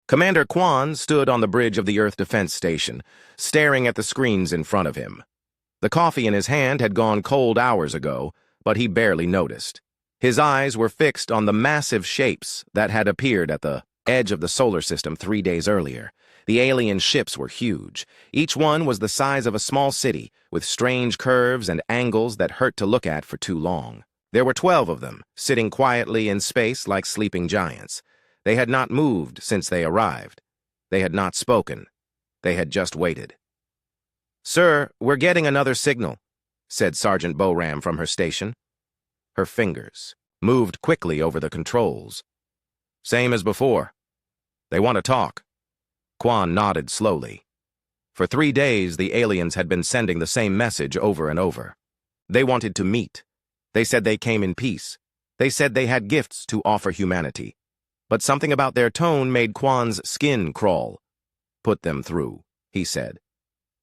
Commander Quan stood on the bridge of the Earth Defense Station, staring at the screens in front of him. The coffee in his hand had gone cold hours ago, but he barely noticed. His eyes were fixed on the massive shapes that had appeared at the edge of the solar system 3 days earlier. The alien ships were huge. Each one was the size of a small city, with strange curves and angles that hurt to look at for too long. There were 12 of them, sitting quietly in space like sleeping giants. They had not moved since they arrived. They had not spoken. They had just waited. "Sir, we're getting another signal," said Sergeant Boram from her station. Her fingers moved quickly over the controls. "Same as before. They want to talk." Quan nodded slowly. For 3 days, the aliens had been sending the same message over and over. They wanted to meet. They said they came in peace. They said they had gifts to offer humanity. But something about their tone made Quan's skin crawl. "Put them through," he said.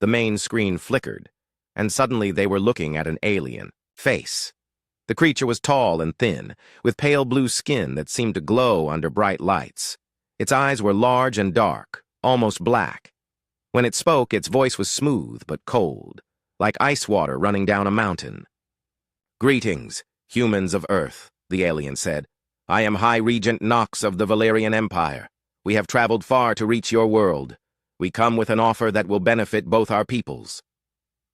The main screen flickered, and suddenly they were looking at an alien face. The creature was tall and thin, with pale blue skin that seemed to glow under bright lights. Its eyes were large and dark, almost black. When it spoke, its voice was smooth but cold, like ice water running down a mountain. "Greetings, humans of Earth," the alien said. "I am High Regent Nox of the Valerian Empire. We have traveled far to reach your world. We come with an offer that will benefit both our peoples."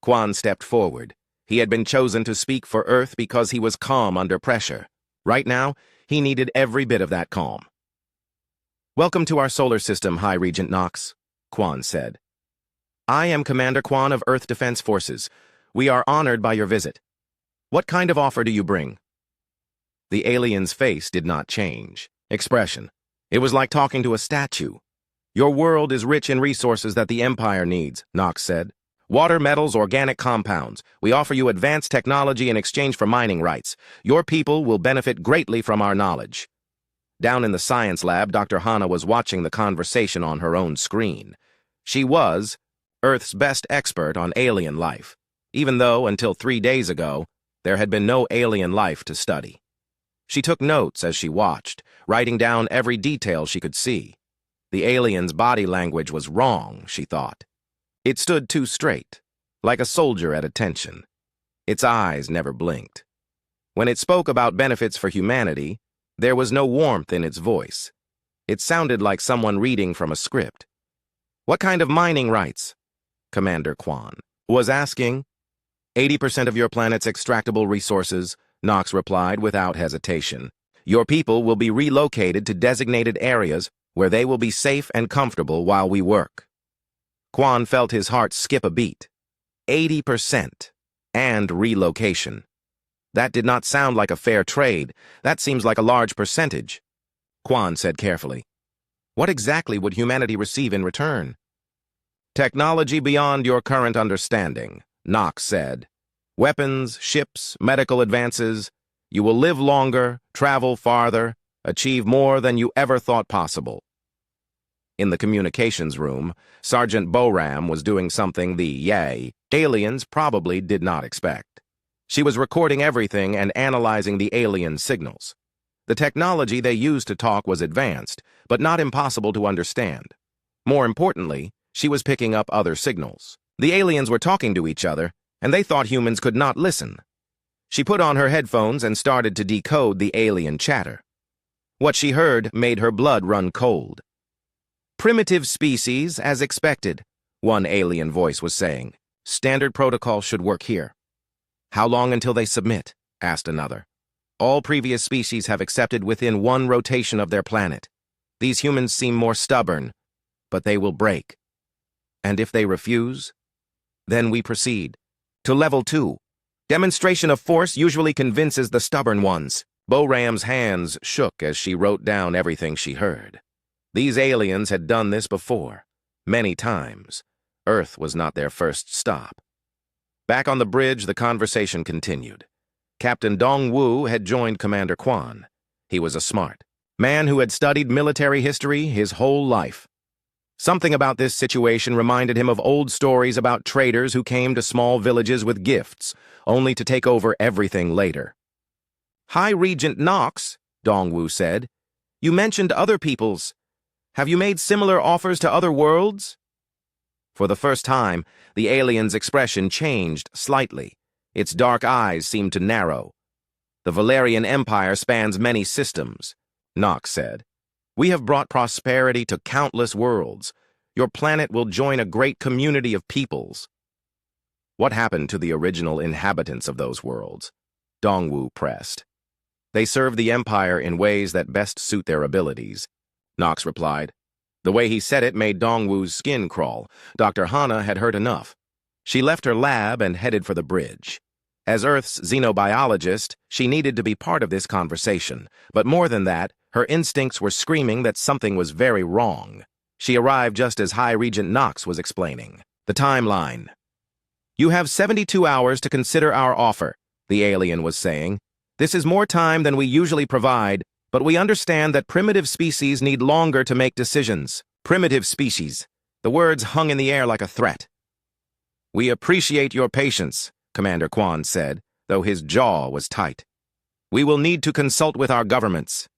Quan stepped forward. He had been chosen to speak for Earth because he was calm under pressure. Right now, he needed every bit of that calm. "Welcome to our solar system, High Regent Nox," Quan said. "I am Commander Quan of Earth Defense Forces. We are honored by your visit. What kind of offer do you bring?" The alien's face did not change. Expression. It was like talking to a statue. "Your world is rich in resources that the Empire needs," Nox said. "Water, metals, organic compounds. We offer you advanced technology in exchange for mining rights. Your people will benefit greatly from our knowledge." Down in the science lab, Dr. Hana was watching the conversation on her own screen. She was Earth's best expert on alien life, even though, until 3 days ago, there had been no alien life to study. She took notes as she watched, writing down every detail she could see. The alien's body language was wrong, she thought. It stood too straight, like a soldier at attention. Its eyes never blinked. When it spoke about benefits for humanity, there was no warmth in its voice. It sounded like someone reading from a script. "What kind of mining rights?" Commander Quan was asking. 80% of your planet's extractable resources," Nox replied without hesitation. "Your people will be relocated to designated areas where they will be safe and comfortable while we work." Quan felt his heart skip a beat. 80% and relocation. That did not sound like a fair trade. That seems like a large percentage. Quan said carefully. "What exactly would humanity receive in return?" "Technology beyond your current understanding," Nox said. "Weapons, ships, medical advances. You will live longer, travel farther, achieve more than you ever thought possible." In the communications room, Sergeant Boram was doing something the aliens probably did not expect. She was recording everything and analyzing the alien signals. The technology they used to talk was advanced, but not impossible to understand. More importantly, she was picking up other signals. The aliens were talking to each other, and they thought humans could not listen. She put on her headphones and started to decode the alien chatter. What she heard made her blood run cold. "Primitive species, as expected," one alien voice was saying. "Standard protocol should work here." "How long until they submit?" asked another. "All previous species have accepted within 1 rotation of their planet. These humans seem more stubborn, but they will break. And if they refuse, then we proceed to level 2. Demonstration of force usually convinces the stubborn ones." Boram's hands shook as she wrote down everything she heard. These aliens had done this before, many times. Earth was not their first stop. Back on the bridge, the conversation continued. Captain Dongwu had joined Commander Quan. He was a smart man who had studied military history his whole life. Something about this situation reminded him of old stories about traders who came to small villages with gifts, only to take over everything later. "High Regent Nox," Dongwu said, "you mentioned other peoples. Have you made similar offers to other worlds? For the first time, the alien's expression changed slightly. Its dark eyes seemed to narrow. The Valerian Empire spans many systems, Nox said. We have brought prosperity to countless worlds. Your planet will join a great community of peoples. What happened to the original inhabitants of those worlds? Dongwu pressed. They serve the Empire in ways that best suit their abilities, Nox replied. The way he said it made Dongwu's skin crawl. Dr. Hana had heard enough. She left her lab and headed for the bridge. As Earth's xenobiologist, she needed to be part of this conversation. But more than that, her instincts were screaming that something was very wrong. She arrived just as High Regent Nox was explaining. The timeline. You have 72 hours to consider our offer, the alien was saying. This is more time than we usually provide, but we understand that primitive species need longer to make decisions. Primitive species. The words hung in the air like a threat. We appreciate your patience, Commander Quan said, though his jaw was tight. We will need to consult with our governments.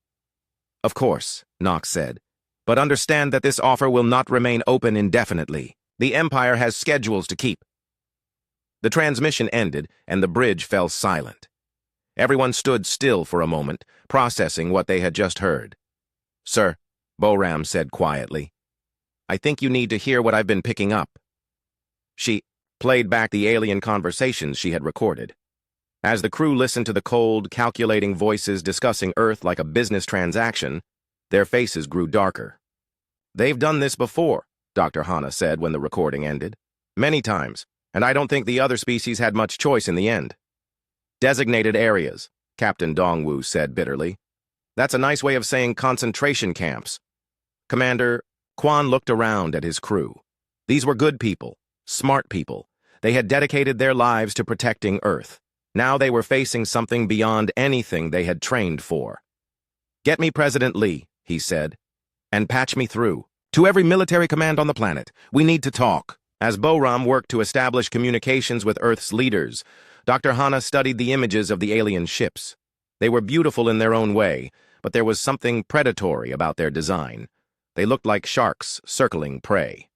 Of course, Nox said, but understand that this offer will not remain open indefinitely. The Empire has schedules to keep. The transmission ended, and the bridge fell silent. Everyone stood still for a moment, processing what they had just heard. Sir, Boram said quietly, I think you need to hear what I've been picking up. She played back the alien conversations she had recorded. As the crew listened to the cold, calculating voices discussing Earth like a business transaction, their faces grew darker. They've done this before, Dr. Hana said when the recording ended. Many times, and I don't think the other species had much choice in the end. Designated areas, Captain Dongwu said bitterly. That's a nice way of saying concentration camps. Commander, Quan looked around at his crew. These were good people, smart people. They had dedicated their lives to protecting Earth. Now they were facing something beyond anything they had trained for. Get me President Lee, he said, and patch me through. To every military command on the planet, we need to talk. As Boram worked to establish communications with Earth's leaders, Dr. Hana studied the images of the alien ships. They were beautiful in their own way, but there was something predatory about their design. They looked like sharks circling prey.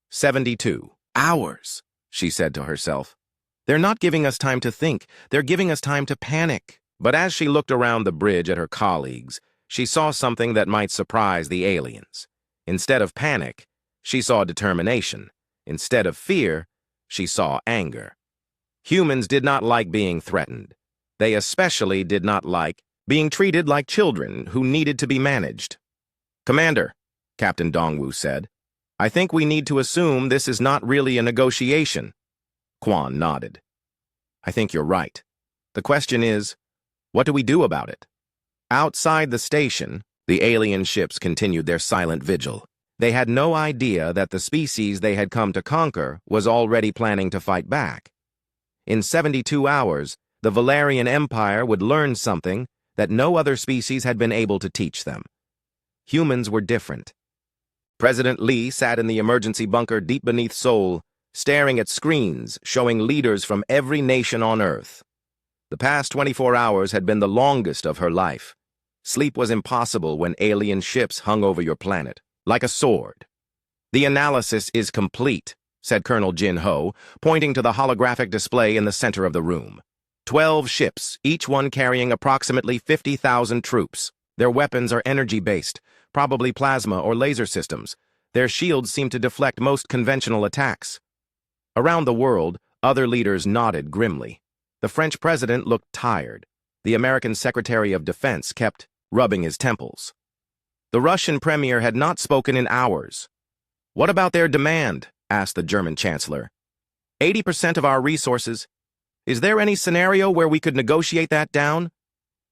72 hours, she said to herself. They're not giving us time to think. They're giving us time to panic. But as she looked around the bridge at her colleagues, she saw something that might surprise the aliens. Instead of panic, she saw determination. Instead of fear, she saw anger. Humans did not like being threatened. They especially did not like being treated like children who needed to be managed. Commander, Captain Dongwu said, I think we need to assume this is not really a negotiation. Quan nodded. I think you're right. The question is, what do we do about it? Outside the station, the alien ships continued their silent vigil. They had no idea that the species they had come to conquer was already planning to fight back. In 72 hours, the Valerian Empire would learn something that no other species had been able to teach them. Humans were different. President Lee sat in the emergency bunker deep beneath Seoul, staring at screens showing leaders from every nation on Earth. The past 24 hours had been the longest of her life. Sleep was impossible when alien ships hung over your planet, like a sword. The analysis is complete, said Colonel Jin Ho, pointing to the holographic display in the center of the room. 12 ships, each one carrying approximately 50,000 troops. Their weapons are energy-based, probably plasma or laser systems. Their shields seem to deflect most conventional attacks. Around the world, other leaders nodded grimly. The French president looked tired. The American Secretary of Defense kept rubbing his temples. The Russian premier had not spoken in hours. What about their demand? Asked the German chancellor. 80% of our resources. Is there any scenario where we could negotiate that down?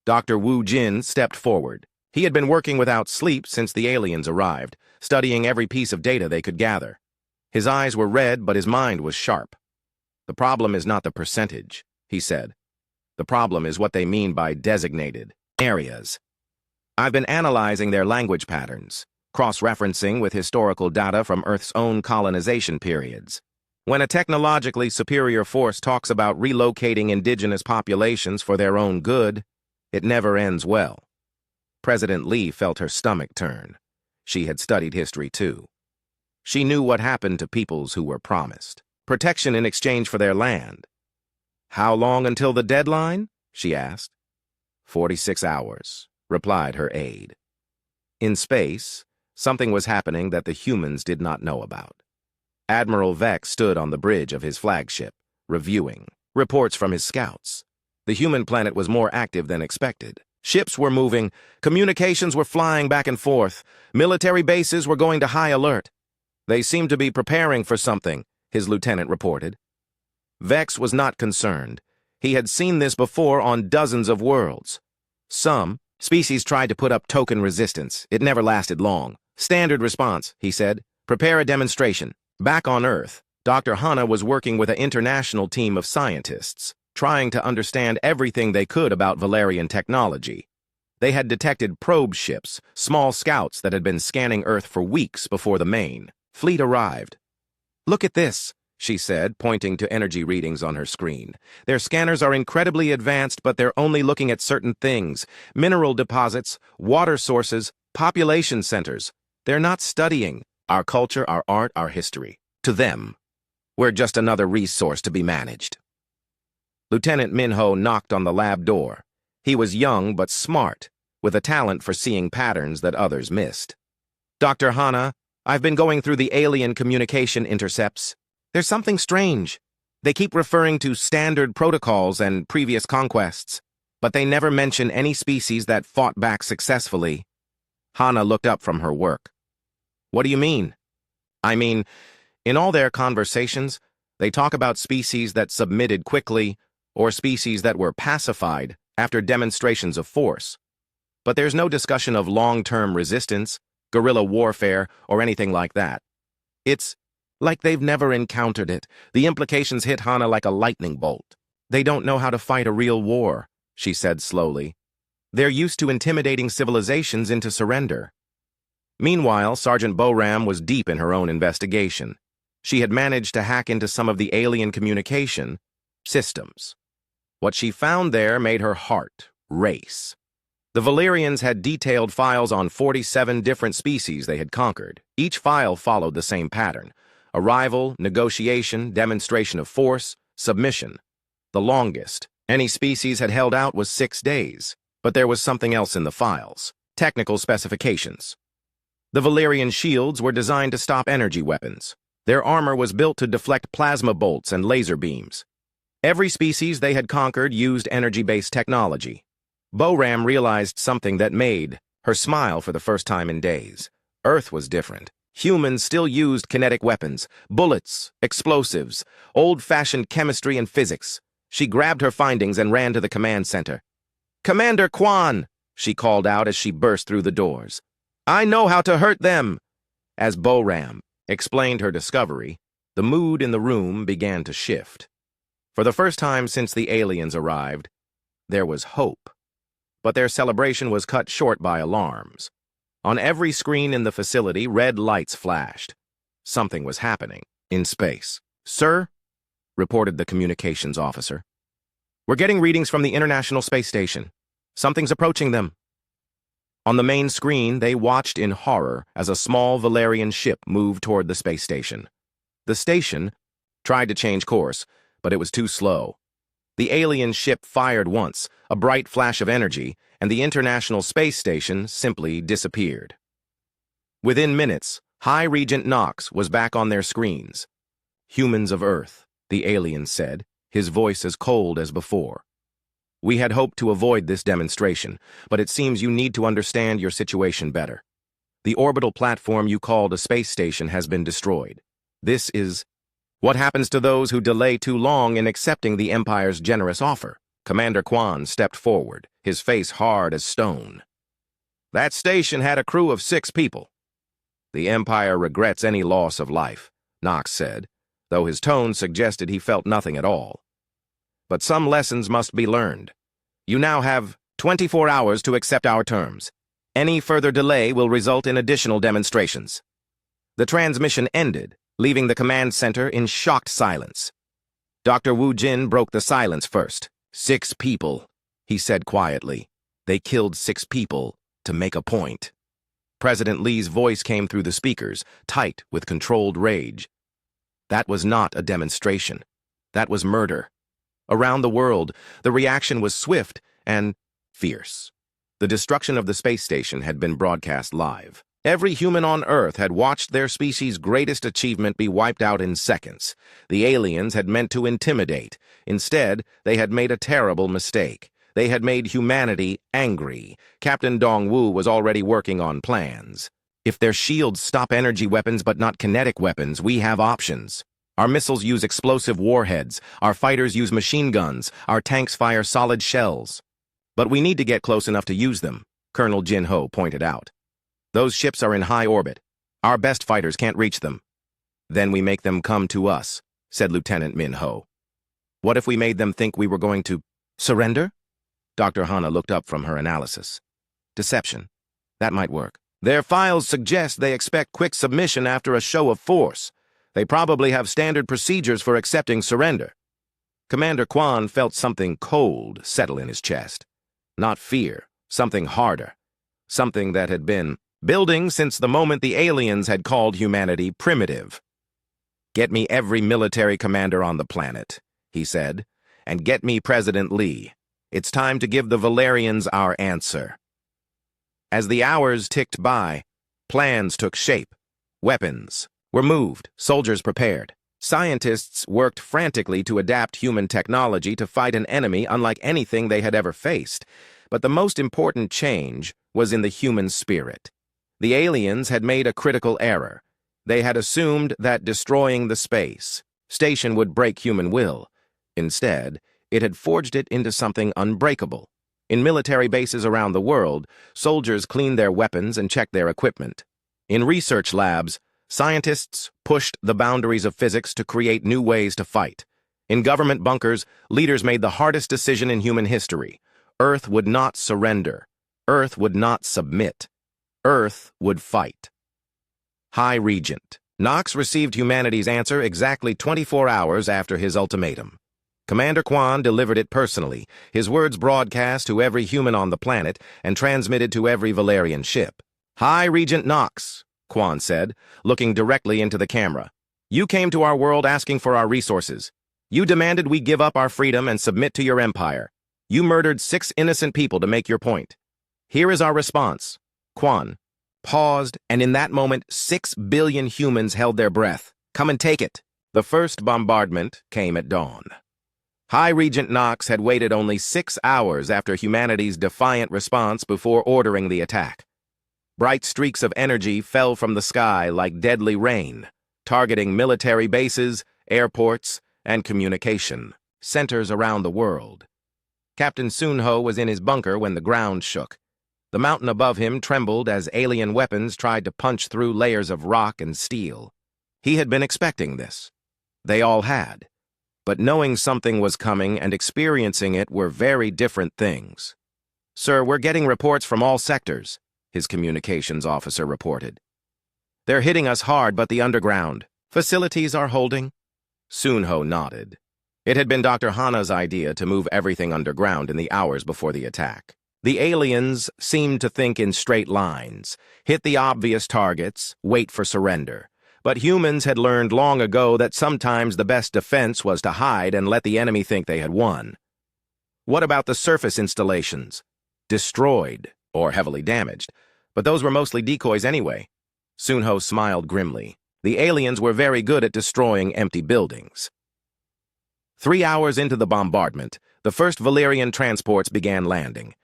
Dr. Wu Jin stepped forward. He had been working without sleep since the aliens arrived, studying every piece of data they could gather. His eyes were red, but his mind was sharp. The problem is not the percentage, he said. The problem is what they mean by designated areas. I've been analyzing their language patterns, cross-referencing with historical data from Earth's own colonization periods. When a technologically superior force talks about relocating indigenous populations for their own good, it never ends well. President Lee felt her stomach turn. She had studied history too. She knew what happened to peoples who were promised protection in exchange for their land. "How long until the deadline?" she asked. 46 hours, replied her aide. In space, something was happening that the humans did not know about. Admiral Vex stood on the bridge of his flagship, reviewing reports from his scouts. The human planet was more active than expected. Ships were moving, communications were flying back and forth, military bases were going to high alert. They seemed to be preparing for something, his lieutenant reported. Vex was not concerned. He had seen this before on dozens of worlds. Some species tried to put up token resistance. It never lasted long. "Standard response," he said. "Prepare a demonstration." Back on Earth, Dr. Hana was working with an international team of scientists, trying to understand everything they could about Valerian technology. They had detected probe ships, small scouts that had been scanning Earth for weeks before the main fleet arrived. "Look at this," she said, pointing to energy readings on her screen. "Their scanners are incredibly advanced, but they're only looking at certain things: mineral deposits, water sources, population centers. They're not studying our culture, our art, our history. To them, we're just another resource to be managed." Lieutenant Minho knocked on the lab door. He was young but smart, with a talent for seeing patterns that others missed. "Dr. Hana, I've been going through the alien communication intercepts. There's something strange. They keep referring to standard protocols and previous conquests, but they never mention any species that fought back successfully." Hana looked up from her work. "What do you mean?" "I mean, in all their conversations, they talk about species that submitted quickly or species that were pacified after demonstrations of force. But there's no discussion of long-term resistance, guerrilla warfare, or anything like that. It's like they've never encountered it." The implications hit Hana like a lightning bolt. "They don't know how to fight a real war," she said slowly. "They're used to intimidating civilizations into surrender." Meanwhile, Sergeant Boram was deep in her own investigation. She had managed to hack into some of the alien communication systems. What she found there made her heart race. The Valerians had detailed files on 47 different species they had conquered. Each file followed the same pattern: arrival, negotiation, demonstration of force, submission. The longest any species had held out was 6 days, but there was something else in the files: technical specifications. The Valerian shields were designed to stop energy weapons. Their armor was built to deflect plasma bolts and laser beams. Every species they had conquered used energy-based technology. Boram realized something that made her smile for the first time in days. Earth was different. Humans still used kinetic weapons, bullets, explosives, old-fashioned chemistry and physics. She grabbed her findings and ran to the command center. "Commander Kwan!" she called out as she burst through the doors. "I know how to hurt them!" As Boram explained her discovery, the mood in the room began to shift. For the first time since the aliens arrived, there was hope. But their celebration was cut short by alarms. On every screen in the facility, red lights flashed. Something was happening in space. "Sir," reported the communications officer, "we're getting readings from the International Space Station. Something's approaching them." On the main screen, they watched in horror as a small Valerian ship moved toward the space station. The station tried to change course, but it was too slow. The alien ship fired once, a bright flash of energy, and the International Space Station simply disappeared. Within minutes, High Regent Knox was back on their screens. "Humans of Earth," the alien said, his voice as cold as before. "We had hoped to avoid this demonstration, but it seems you need to understand your situation better. The orbital platform you called a space station has been destroyed. This is what happens to those who delay too long in accepting the Empire's generous offer." Commander Kwan stepped forward, his face hard as stone. "That station had a crew of 6 people. The Empire regrets any loss of life," Knox said, though his tone suggested he felt nothing at all. "But some lessons must be learned. You now have 24 hours to accept our terms. Any further delay will result in additional demonstrations." The transmission ended, leaving the command center in shocked silence. Dr. Wu Jin broke the silence first. 6 people, he said quietly. "They killed 6 people. to make a point. President Lee's voice came through the speakers, tight with controlled rage. That was not a demonstration. That was murder. Around the world, the reaction was swift and fierce. The destruction of the space station had been broadcast live. Every human on Earth had watched their species' greatest achievement be wiped out in seconds. The aliens had meant to intimidate. Instead, they had made a terrible mistake. They had made humanity angry. Captain Dongwu was already working on plans. If their shields stop energy weapons but not kinetic weapons, we have options. Our missiles use explosive warheads. Our fighters use machine guns. Our tanks fire solid shells. But we need to get close enough to use them, Colonel Jin Ho pointed out. Those ships are in high orbit. Our best fighters can't reach them. Then we make them come to us, said Lieutenant Min Ho. What if we made them think we were going to surrender? Dr. Hana looked up from her analysis. Deception. That might work. Their files suggest they expect quick submission after a show of force. They probably have standard procedures for accepting surrender. Commander Kwan felt something cold settle in his chest. Not fear, something harder. Something that had been building since the moment the aliens had called humanity primitive. Get me every military commander on the planet, he said, and get me President Lee. It's time to give the Valerians our answer. As the hours ticked by, plans took shape. Weapons were moved, soldiers prepared. Scientists worked frantically to adapt human technology to fight an enemy unlike anything they had ever faced. But the most important change was in the human spirit. The aliens had made a critical error. They had assumed that destroying the space station would break human will. Instead, it had forged it into something unbreakable. In military bases around the world, soldiers cleaned their weapons and checked their equipment. In research labs, scientists pushed the boundaries of physics to create new ways to fight. In government bunkers, leaders made the hardest decision in human history. Earth would not surrender. Earth would not submit. Earth would fight. High Regent. Knox received humanity's answer exactly 24 hours after his ultimatum. Commander Kwan delivered it personally, his words broadcast to every human on the planet and transmitted to every Valerian ship. High Regent Knox, Kwan said, looking directly into the camera. You came to our world asking for our resources. You demanded we give up our freedom and submit to your empire. You murdered 6 innocent people to make your point. Here is our response. Kwan paused, and in that moment, 6 billion humans held their breath. Come and take it. The first bombardment came at dawn. High Regent Knox had waited only 6 hours after humanity's defiant response before ordering the attack. Bright streaks of energy fell from the sky like deadly rain, targeting military bases, airports, and communication centers around the world. Captain Soon-Ho was in his bunker when the ground shook. The mountain above him trembled as alien weapons tried to punch through layers of rock and steel. He had been expecting this. They all had. But knowing something was coming and experiencing it were very different things. Sir, we're getting reports from all sectors, his communications officer reported. They're hitting us hard, but the underground facilities are holding. Soon-Ho nodded. It had been Dr. Hana's idea to move everything underground in the hours before the attack. The aliens seemed to think in straight lines, hit the obvious targets, wait for surrender. But humans had learned long ago that sometimes the best defense was to hide and let the enemy think they had won. What about the surface installations? Destroyed or heavily damaged. But those were mostly decoys anyway. Soon-Ho smiled grimly. The aliens were very good at destroying empty buildings. 3 hours into the bombardment, the first Valerian transports began landing.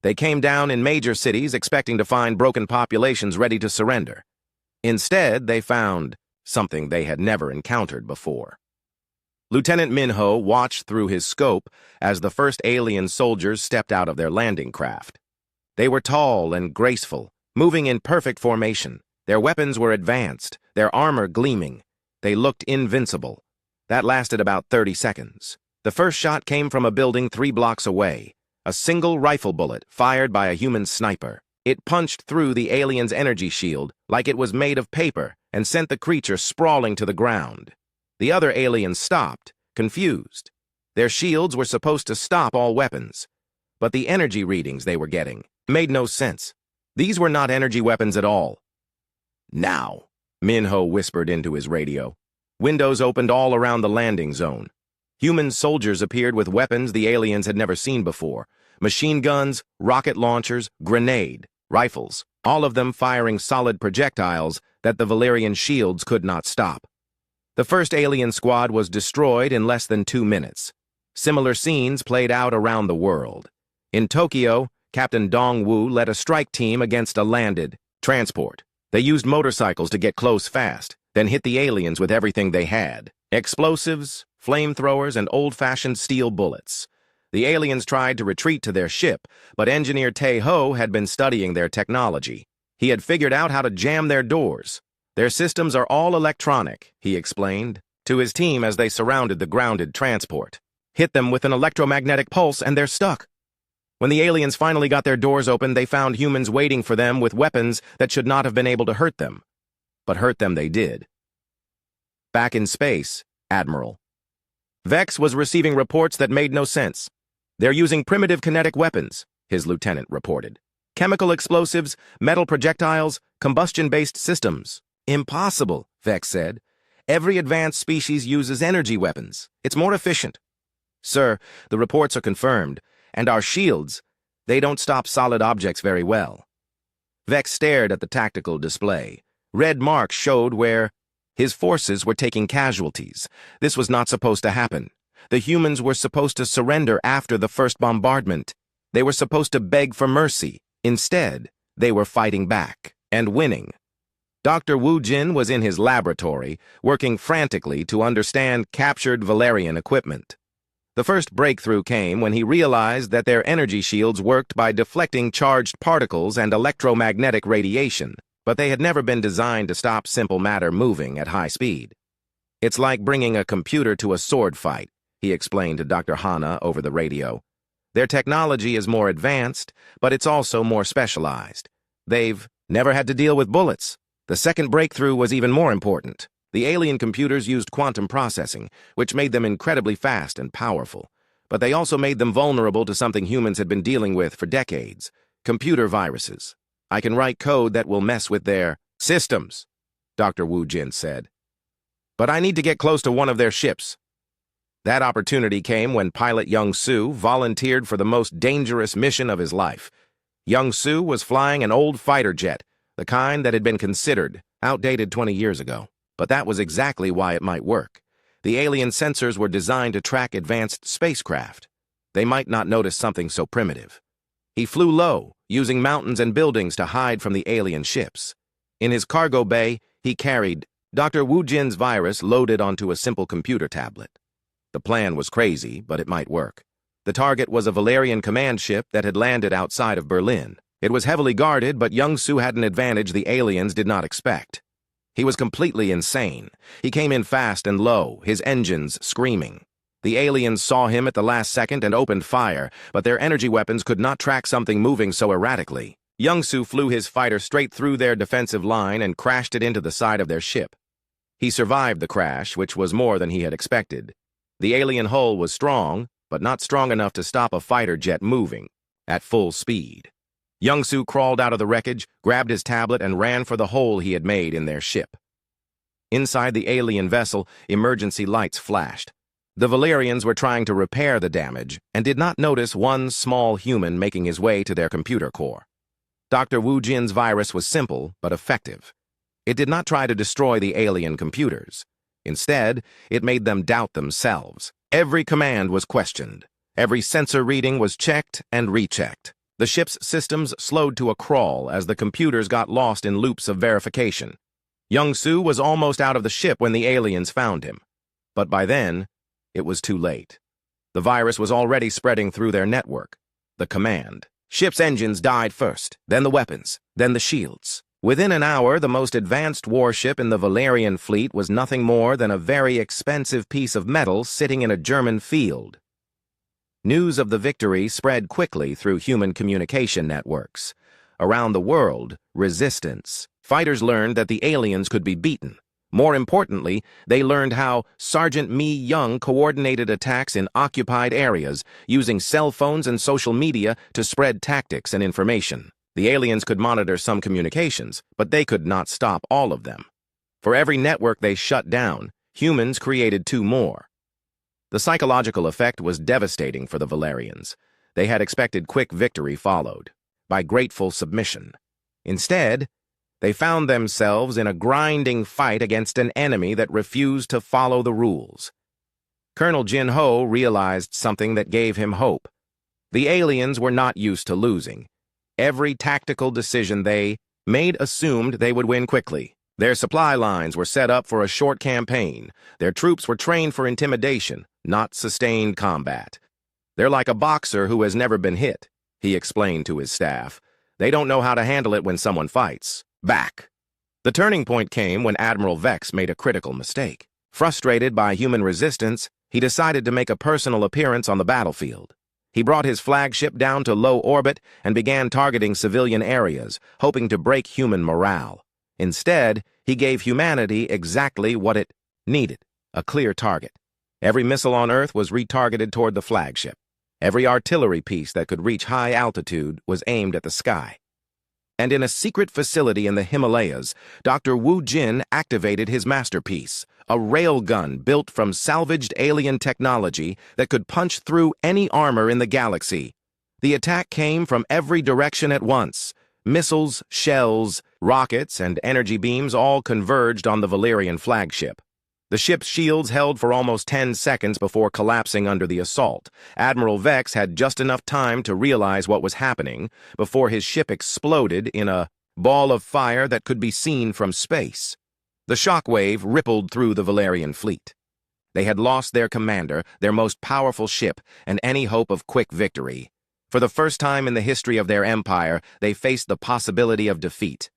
They came down in major cities expecting to find broken populations ready to surrender. Instead, they found something they had never encountered before. Lieutenant Min Ho watched through his scope as the first alien soldiers stepped out of their landing craft. They were tall and graceful, moving in perfect formation. Their weapons were advanced, their armor gleaming. They looked invincible. That lasted about 30 seconds. The first shot came from a building 3 blocks away. A single rifle bullet fired by a human sniper. It punched through the alien's energy shield like it was made of paper and sent the creature sprawling to the ground. The other aliens stopped, confused. Their shields were supposed to stop all weapons, but the energy readings they were getting made no sense. These were not energy weapons at all. Now, Minho whispered into his radio. Windows opened all around the landing zone. Human soldiers appeared with weapons the aliens had never seen before. Machine guns, rocket launchers, grenade, rifles, all of them firing solid projectiles that the Valerian shields could not stop. The first alien squad was destroyed in less than 2 minutes. Similar scenes played out around the world. In Tokyo, Captain Dong-Wu led a strike team against a landed transport. They used motorcycles to get close fast, then hit the aliens with everything they had. Explosives, flamethrowers, and old-fashioned steel bullets. The aliens tried to retreat to their ship, but Engineer Tae-ho had been studying their technology. He had figured out how to jam their doors. Their systems are all electronic, he explained to his team as they surrounded the grounded transport. Hit them with an electromagnetic pulse and they're stuck. When the aliens finally got their doors open, they found humans waiting for them with weapons that should not have been able to hurt them. But hurt them they did. Back in space, Admiral. Vex was receiving reports that made no sense. They're using primitive kinetic weapons, his lieutenant reported. Chemical explosives, metal projectiles, combustion-based systems. Impossible, Vex said. Every advanced species uses energy weapons. It's more efficient. Sir, the reports are confirmed, and our shields, they don't stop solid objects very well. Vex stared at the tactical display. Red marks showed where his forces were taking casualties. This was not supposed to happen. The humans were supposed to surrender after the first bombardment. They were supposed to beg for mercy. Instead, they were fighting back and winning. Dr. Wu Jin was in his laboratory, working frantically to understand captured Valerian equipment. The first breakthrough came when he realized that their energy shields worked by deflecting charged particles and electromagnetic radiation, but they had never been designed to stop simple matter moving at high speed. It's like bringing a computer to a sword fight, he explained to Dr. Hana over the radio. Their technology is more advanced, but it's also more specialized. They've never had to deal with bullets. The second breakthrough was even more important. The alien computers used quantum processing, which made them incredibly fast and powerful. But they also made them vulnerable to something humans had been dealing with for decades: computer viruses. I can write code that will mess with their systems, Dr. Wu Jin said. But I need to get close to one of their ships. That opportunity came when pilot Young Soo volunteered for the most dangerous mission of his life. Young Soo was flying an old fighter jet, the kind that had been considered outdated 20 years ago. But that was exactly why it might work. The alien sensors were designed to track advanced spacecraft. They might not notice something so primitive. He flew low, using mountains and buildings to hide from the alien ships. In his cargo bay, he carried Dr. Wu Jin's virus loaded onto a simple computer tablet. The plan was crazy, but it might work. The target was a Valerian command ship that had landed outside of Berlin. It was heavily guarded, but Young Soo had an advantage the aliens did not expect. He was completely insane. He came in fast and low, his engines screaming. The aliens saw him at the last second and opened fire, but their energy weapons could not track something moving so erratically. Young Soo flew his fighter straight through their defensive line and crashed it into the side of their ship. He survived the crash, which was more than he had expected. The alien hull was strong, but not strong enough to stop a fighter jet moving at full speed. Young Soo crawled out of the wreckage, grabbed his tablet, and ran for the hole he had made in their ship. Inside the alien vessel, emergency lights flashed. The Valerians were trying to repair the damage and did not notice one small human making his way to their computer core. Dr. Wu Jin's virus was simple but effective. It did not try to destroy the alien computers. Instead, it made them doubt themselves. Every command was questioned. Every sensor reading was checked and rechecked. The ship's systems slowed to a crawl as the computers got lost in loops of verification. Young Soo was almost out of the ship when the aliens found him. But by then, it was too late. The virus was already spreading through their network. The command. Ship's engines died first, then the weapons, then the shields. Within an hour, the most advanced warship in the Valerian fleet was nothing more than a very expensive piece of metal sitting in a German field. News of the victory spread quickly through human communication networks. Around the world, resistance. Fighters learned that the aliens could be beaten. More importantly, they learned how Sergeant Mi Young coordinated attacks in occupied areas, using cell phones and social media to spread tactics and information. The aliens could monitor some communications, but they could not stop all of them. For every network they shut down, humans created two more. The psychological effect was devastating for the Valerians. They had expected quick victory followed by grateful submission. Instead, they found themselves in a grinding fight against an enemy that refused to follow the rules. Colonel Jin Ho realized something that gave him hope. The aliens were not used to losing. Every tactical decision they made assumed they would win quickly. Their supply lines were set up for a short campaign. Their troops were trained for intimidation, not sustained combat. They're like a boxer who has never been hit, he explained to his staff. They don't know how to handle it when someone fights. Back. The turning point came when Admiral Vex made a critical mistake. Frustrated by human resistance, he decided to make a personal appearance on the battlefield. He brought his flagship down to low orbit and began targeting civilian areas, hoping to break human morale. Instead, he gave humanity exactly what it needed, a clear target. Every missile on Earth was retargeted toward the flagship. Every artillery piece that could reach high altitude was aimed at the sky. And in a secret facility in the Himalayas, Dr. Wu Jin activated his masterpiece, a railgun built from salvaged alien technology that could punch through any armor in the galaxy. The attack came from every direction at once. Missiles, shells, rockets, and energy beams all converged on the Valerian flagship. The ship's shields held for almost 10 seconds before collapsing under the assault. Admiral Vex had just enough time to realize what was happening before his ship exploded in a ball of fire that could be seen from space. The shockwave rippled through the Valerian fleet. They had lost their commander, their most powerful ship, and any hope of quick victory. For the first time in the history of their empire, they faced the possibility of defeat.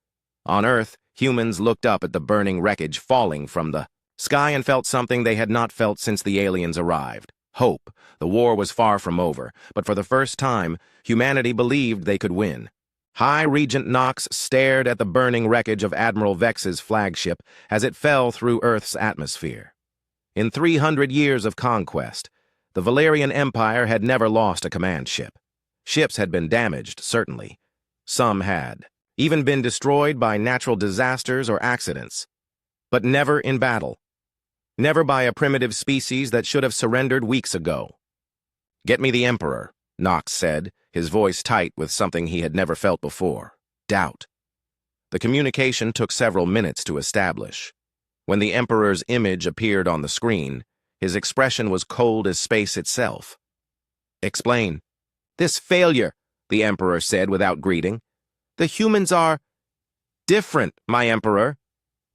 On Earth, humans looked up at the burning wreckage falling from the sky and felt something they had not felt since the aliens arrived. Hope. The war was far from over, but for the first time, humanity believed they could win. High Regent Knox stared at the burning wreckage of Admiral Vex's flagship as it fell through Earth's atmosphere. In 300 years of conquest, the Valerian Empire had never lost a command ship. Ships had been damaged, certainly. Some had even been destroyed by natural disasters or accidents, but never in battle. Never by a primitive species that should have surrendered weeks ago. "Get me the Emperor," Knox said, his voice tight with something he had never felt before: doubt. The communication took several minutes to establish. When the Emperor's image appeared on the screen, his expression was cold as space itself. "Explain." "This failure," the Emperor said without greeting. "The humans are different, my Emperor.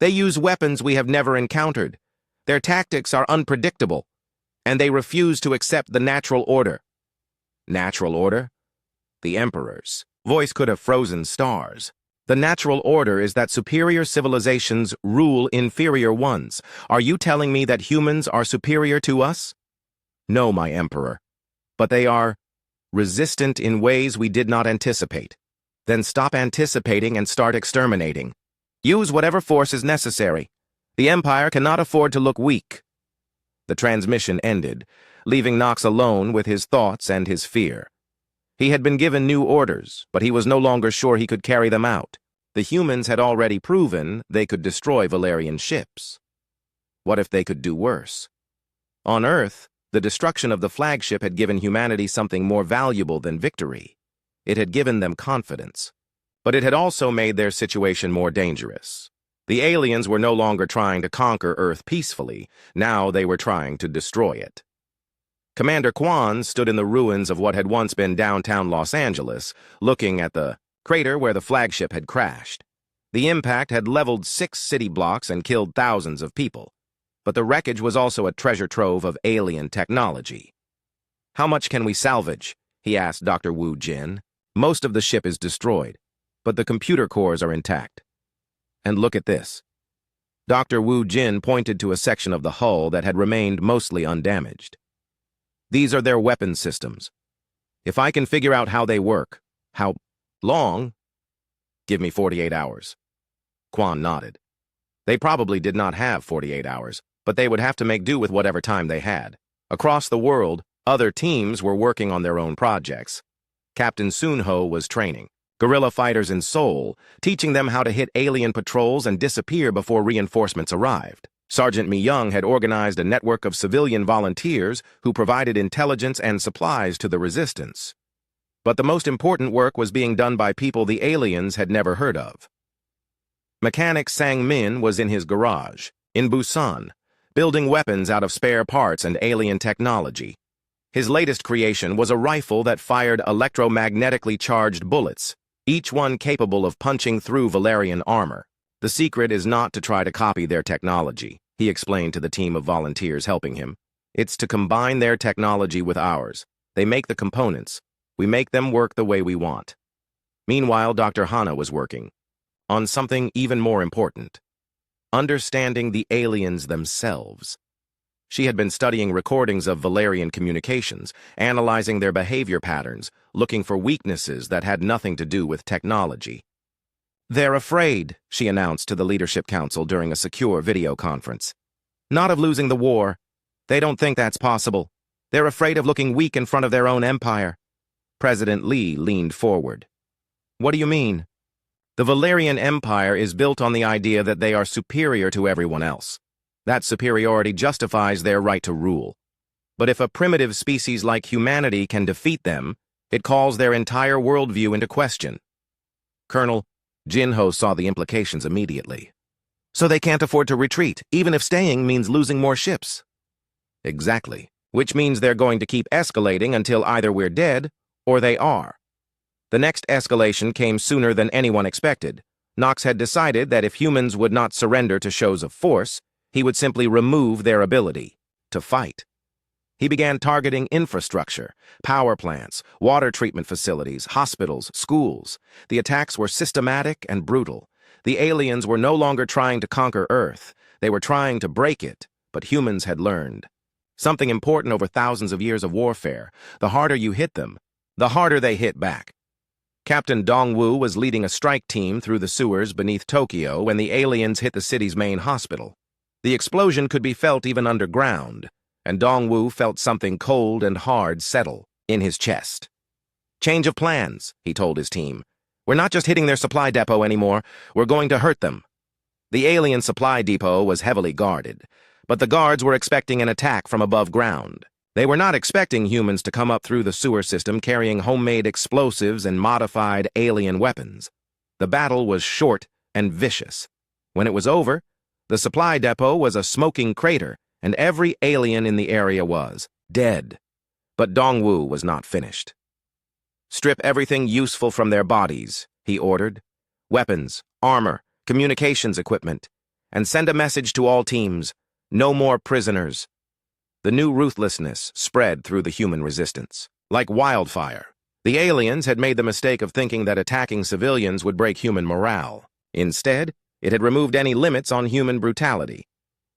They use weapons we have never encountered. Their tactics are unpredictable, and they refuse to accept the natural order." Natural order? The Emperor's voice could have frozen stars. The natural order is that superior civilizations rule inferior ones. Are you telling me that humans are superior to us? No, my Emperor. But they are resistant in ways we did not anticipate. Then stop anticipating and start exterminating. Use whatever force is necessary. The Empire cannot afford to look weak. The transmission ended, leaving Knox alone with his thoughts and his fear. He had been given new orders, but he was no longer sure he could carry them out. The humans had already proven they could destroy Valerian ships. What if they could do worse? On Earth, the destruction of the flagship had given humanity something more valuable than victory. It had given them confidence. But it had also made their situation more dangerous. The aliens were no longer trying to conquer Earth peacefully. Now they were trying to destroy it. Commander Kwan stood in the ruins of what had once been downtown Los Angeles, looking at the crater where the flagship had crashed. The impact had leveled 6 city blocks and killed thousands of people. But the wreckage was also a treasure trove of alien technology. "How much can we salvage?" he asked Dr. Wu Jin. "Most of the ship is destroyed, but the computer cores are intact. And look at this." Dr. Wu Jin pointed to a section of the hull that had remained mostly undamaged. "These are their weapon systems. If I can figure out how they work." "How long?" "Give me 48 hours. Kwan nodded. They probably did not have 48 hours, but they would have to make do with whatever time they had. Across the world, other teams were working on their own projects. Captain Sunho was training. guerrilla fighters in Seoul, teaching them how to hit alien patrols and disappear before reinforcements arrived. Sergeant Mi-young had organized a network of civilian volunteers who provided intelligence and supplies to the resistance. But the most important work was being done by people the aliens had never heard of. Mechanic Sang-min was in his garage, in Busan, building weapons out of spare parts and alien technology. His latest creation was a rifle that fired electromagnetically charged bullets, each one capable of punching through Valerian armor. The secret is not to try to copy their technology, he explained to the team of volunteers helping him. It's to combine their technology with ours. They make the components. We make them work the way we want. Meanwhile, Dr. Hana was working on something even more important: understanding the aliens themselves. She had been studying recordings of Valerian communications, analyzing their behavior patterns, looking for weaknesses that had nothing to do with technology. "They're afraid," she announced to the Leadership Council during a secure video conference. "Not of losing the war. They don't think that's possible. They're afraid of looking weak in front of their own empire." President Lee leaned forward. "What do you mean?" "The Valerian Empire is built on the idea that they are superior to everyone else. That superiority justifies their right to rule. But if a primitive species like humanity can defeat them, it calls their entire worldview into question." Colonel Jinho saw the implications immediately. "So they can't afford to retreat, even if staying means losing more ships." "Exactly. Which means they're going to keep escalating until either we're dead or they are." The next escalation came sooner than anyone expected. Knox had decided that if humans would not surrender to shows of force, he would simply remove their ability to fight. He began targeting infrastructure, power plants, water treatment facilities, hospitals, schools. The attacks were systematic and brutal. The aliens were no longer trying to conquer Earth. They were trying to break it, but humans had learned something important over thousands of years of warfare: the harder you hit them, the harder they hit back. Captain Dongwu was leading a strike team through the sewers beneath Tokyo when the aliens hit the city's main hospital. The explosion could be felt even underground, and Dongwu felt something cold and hard settle in his chest. "Change of plans," he told his team. "We're not just hitting their supply depot anymore, we're going to hurt them." The alien supply depot was heavily guarded, but the guards were expecting an attack from above ground. They were not expecting humans to come up through the sewer system carrying homemade explosives and modified alien weapons. The battle was short and vicious. When it was over, the supply depot was a smoking crater, and every alien in the area was dead. But Dongwu was not finished. "Strip everything useful from their bodies," he ordered. "Weapons, armor, communications equipment. And send a message to all teams: no more prisoners." The new ruthlessness spread through the human resistance like wildfire. The aliens had made the mistake of thinking that attacking civilians would break human morale. Instead, it had removed any limits on human brutality.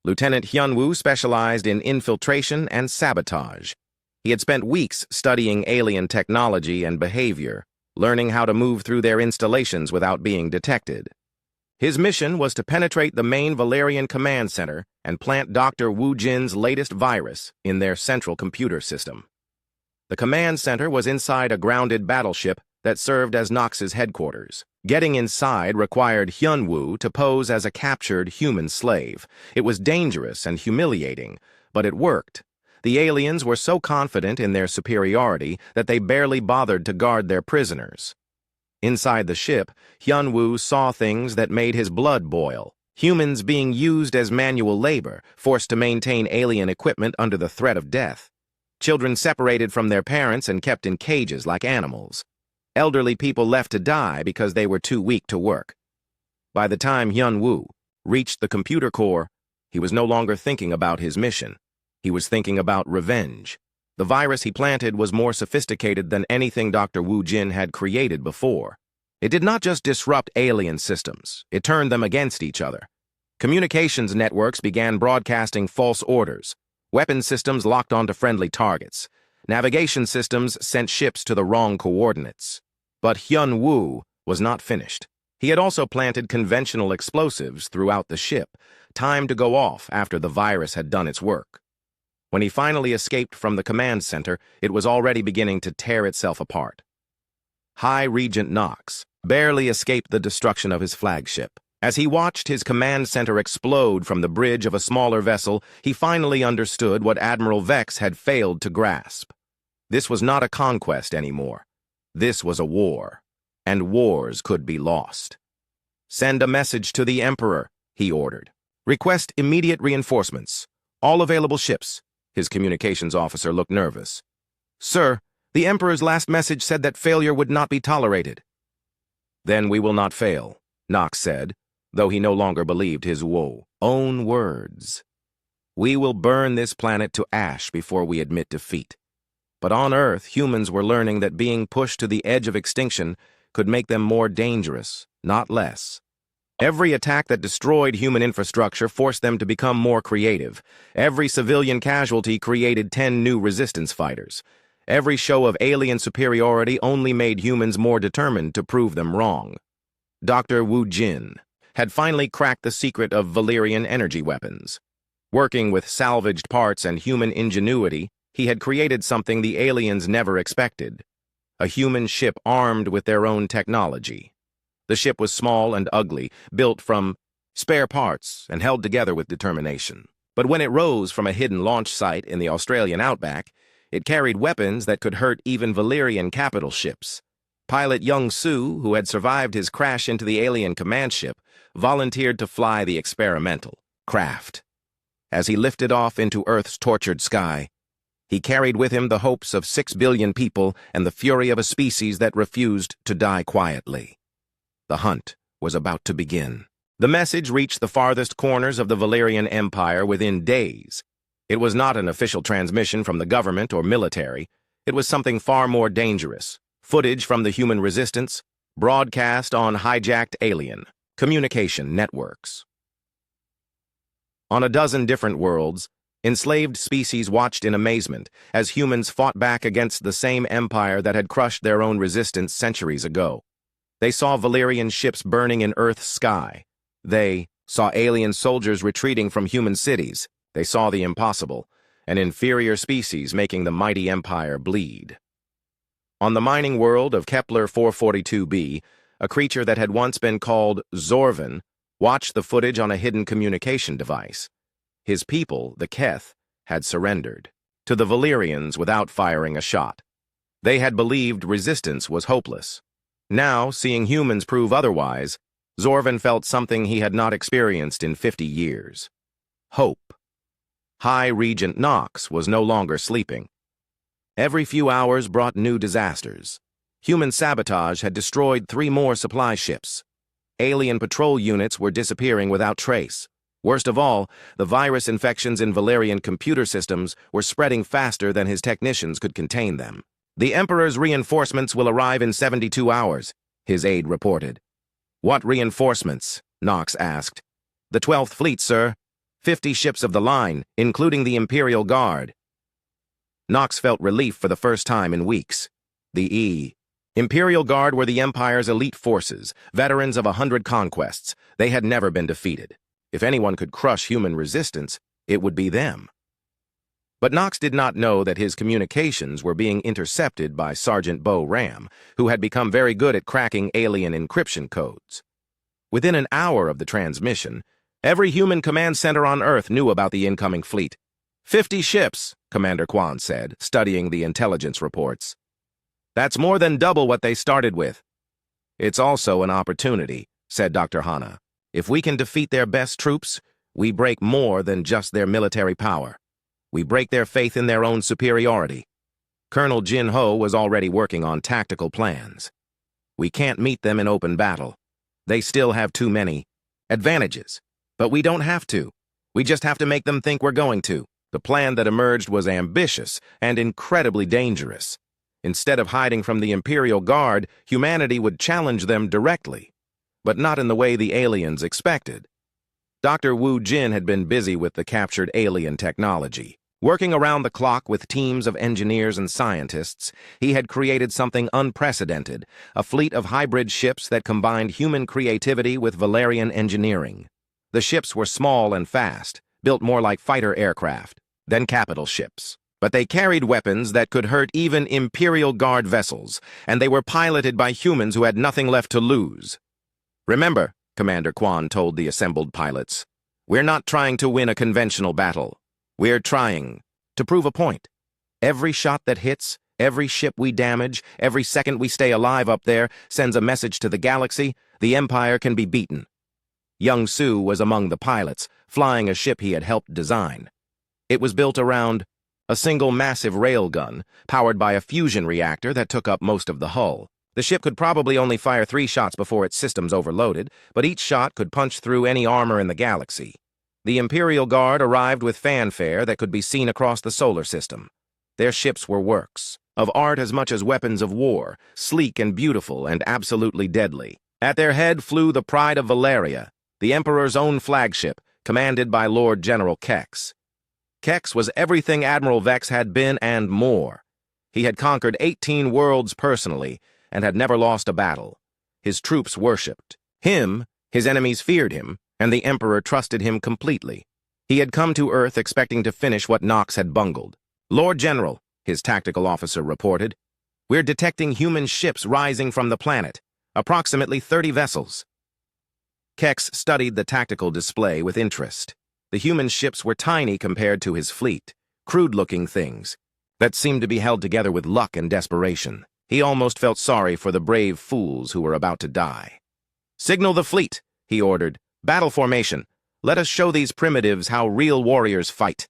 Lieutenant Hyunwoo specialized in infiltration and sabotage. He had spent weeks studying alien technology and behavior, learning how to move through their installations without being detected. His mission was to penetrate the main Valerian command center and plant Dr. Wu Jin's latest virus in their central computer system. The command center was inside a grounded battleship that served as Knox's headquarters. Getting inside required Hyunwoo to pose as a captured human slave. It was dangerous and humiliating, but it worked. The aliens were so confident in their superiority that they barely bothered to guard their prisoners. Inside the ship, Hyunwoo saw things that made his blood boil. Humans being used as manual labor, forced to maintain alien equipment under the threat of death. Children separated from their parents and kept in cages like animals. Elderly people left to die because they were too weak to work. By the time Hyunwoo reached the computer core, he was no longer thinking about his mission. He was thinking about revenge. The virus he planted was more sophisticated than anything Dr. Wu Jin had created before. It did not just disrupt alien systems, it turned them against each other. Communications networks began broadcasting false orders. Weapon systems locked onto friendly targets. Navigation systems sent ships to the wrong coordinates. But Hyunwoo was not finished. He had also planted conventional explosives throughout the ship, timed to go off after the virus had done its work. When he finally escaped from the command center, it was already beginning to tear itself apart. High Regent Knox barely escaped the destruction of his flagship. As he watched his command center explode from the bridge of a smaller vessel, he finally understood what Admiral Vex had failed to grasp. This was not a conquest anymore. This was a war, and wars could be lost. "Send a message to the Emperor," he ordered. "Request immediate reinforcements. All available ships." His communications officer looked nervous. "Sir, the Emperor's last message said that failure would not be tolerated." "Then we will not fail," Knox said, though he no longer believed his own words. "We will burn this planet to ash before we admit defeat." But on Earth, humans were learning that being pushed to the edge of extinction could make them more dangerous, not less. Every attack that destroyed human infrastructure forced them to become more creative. Every civilian casualty created 10 new resistance fighters. Every show of alien superiority only made humans more determined to prove them wrong. Dr. Wu Jin had finally cracked the secret of Valyrian energy weapons. Working with salvaged parts and human ingenuity, he had created something the aliens never expected: a human ship armed with their own technology. The ship was small and ugly, built from spare parts and held together with determination. But when it rose from a hidden launch site in the Australian outback, it carried weapons that could hurt even Valyrian capital ships. Pilot Young Su, who had survived his crash into the alien command ship, volunteered to fly the experimental craft. As he lifted off into Earth's tortured sky, he carried with him the hopes of 6 billion people and the fury of a species that refused to die quietly. The hunt was about to begin. The message reached the farthest corners of the Valyrian Empire within days. It was not an official transmission from the government or military. It was something far more dangerous: footage from the human resistance, broadcast on hijacked alien communication networks. On a dozen different worlds, enslaved species watched in amazement as humans fought back against the same empire that had crushed their own resistance centuries ago. They saw Valyrian ships burning in Earth's sky. They saw alien soldiers retreating from human cities. They saw the impossible, an inferior species making the mighty empire bleed. On the mining world of Kepler 442b, a creature that had once been called Zorvan watched the footage on a hidden communication device. His people, the Keth, had surrendered to the Valyrians without firing a shot. They had believed resistance was hopeless. Now, seeing humans prove otherwise, Zorvan felt something he had not experienced in 50 years. Hope. High Regent Knox was no longer sleeping. Every few hours brought new disasters. Human sabotage had destroyed 3 more supply ships. Alien patrol units were disappearing without trace. Worst of all, the virus infections in Valyrian computer systems were spreading faster than his technicians could contain them. "The Emperor's reinforcements will arrive in 72 hours, his aide reported. "What reinforcements?" Knox asked. "The 12th Fleet, sir. 50 ships of the line, including the Imperial Guard." Knox felt relief for the first time in weeks. The Imperial Guard were the Empire's elite forces, veterans of 100 conquests. They had never been defeated. If anyone could crush human resistance, it would be them. But Knox did not know that his communications were being intercepted by Sergeant Bo Ram, who had become very good at cracking alien encryption codes. Within an hour of the transmission, every human command center on Earth knew about the incoming fleet. 50 ships, Commander Kwan said, studying the intelligence reports. "That's more than double what they started with." "It's also an opportunity," said Dr. Hana. "If we can defeat their best troops, we break more than just their military power. We break their faith in their own superiority." Colonel Jin Ho was already working on tactical plans. "We can't meet them in open battle. They still have too many advantages. But we don't have to. We just have to make them think we're going to." The plan that emerged was ambitious and incredibly dangerous. Instead of hiding from the Imperial Guard, humanity would challenge them directly, but not in the way the aliens expected. Dr. Wu Jin had been busy with the captured alien technology. Working around the clock with teams of engineers and scientists, he had created something unprecedented, a fleet of hybrid ships that combined human creativity with Valyrian engineering. The ships were small and fast, built more like fighter aircraft than capital ships. But they carried weapons that could hurt even Imperial Guard vessels, and they were piloted by humans who had nothing left to lose. "Remember," Commander Quan told the assembled pilots, "we're not trying to win a conventional battle. We're trying to prove a point. Every shot that hits, every ship we damage, every second we stay alive up there sends a message to the galaxy: the Empire can be beaten." Young Su was among the pilots, flying a ship he had helped design. It was built around a single massive railgun, powered by a fusion reactor that took up most of the hull. The ship could probably only fire 3 shots before its systems overloaded, but each shot could punch through any armor in the galaxy. The Imperial Guard arrived with fanfare that could be seen across the solar system. Their ships were works of art as much as weapons of war, sleek and beautiful and absolutely deadly. At their head flew the Pride of Valeria, the Emperor's own flagship, commanded by Lord General Kex. Kex was everything Admiral Vex had been and more. He had conquered 18 worlds personally and had never lost a battle. His troops worshipped him, his enemies feared him, and the Emperor trusted him completely. He had come to Earth expecting to finish what Nox had bungled. "Lord General," his tactical officer reported, "we're detecting human ships rising from the planet, approximately 30 vessels." Kex studied the tactical display with interest. The human ships were tiny compared to his fleet, crude-looking things that seemed to be held together with luck and desperation. He almost felt sorry for the brave fools who were about to die. "Signal the fleet," he ordered. "Battle formation. Let us show these primitives how real warriors fight."